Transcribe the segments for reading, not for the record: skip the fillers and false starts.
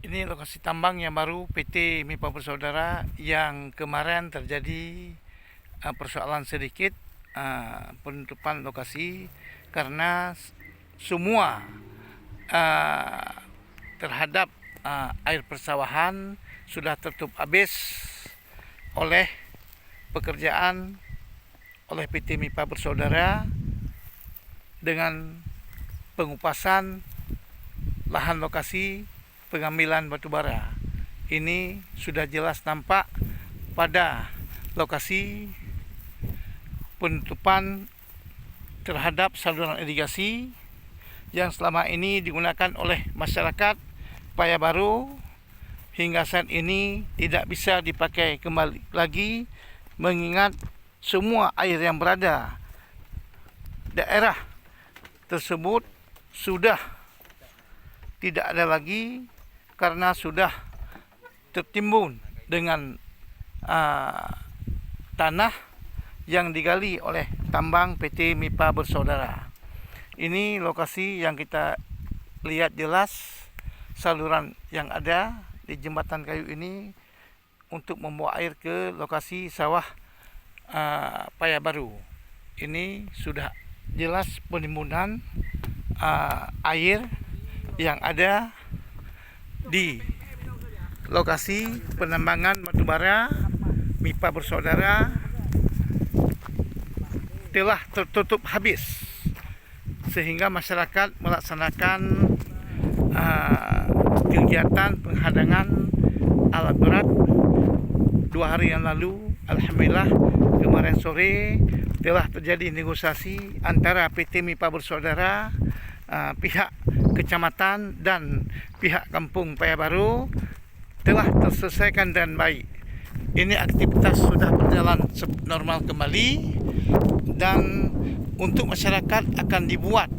Ini lokasi tambang yang baru PT MIPA Bersaudara yang kemarin terjadi persoalan sedikit penutupan lokasi karena semua terhadap air persawahan sudah tertutup habis oleh pekerjaan oleh PT MIPA Bersaudara dengan pengupasan lahan lokasi pengambilan batu bara. Ini sudah jelas nampak pada lokasi penutupan terhadap saluran irigasi yang selama ini digunakan oleh masyarakat Paya Baru. Hingga saat ini tidak bisa dipakai kembali lagi, mengingat semua air yang berada daerah tersebut sudah tidak ada lagi karena sudah tertimbun dengan tanah yang digali oleh tambang PT MIPA Bersaudara. Ini lokasi yang kita lihat jelas saluran yang ada di jembatan kayu ini untuk membawa air ke lokasi sawah Paya Baru. Ini sudah jelas penimbunan air yang ada di lokasi penambangan batubara MIPA Bersaudara telah tertutup habis, sehingga masyarakat melaksanakan kegiatan penghadangan alat berat 2 hari yang lalu. Alhamdulillah kemarin sore telah terjadi negosiasi antara PT MIPA Bersaudara, pihak kecamatan dan pihak kampung Paya Baru telah terselesaikan dengan baik. Ini aktivitas sudah berjalan normal kembali, dan untuk masyarakat akan dibuat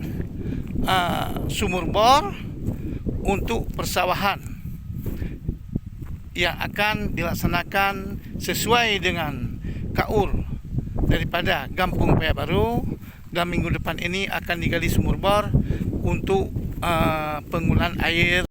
sumur bor untuk persawahan yang akan dilaksanakan sesuai dengan KUR daripada Kampung Paya Baru, dan minggu depan ini akan digali sumur bor untuk penggunaan air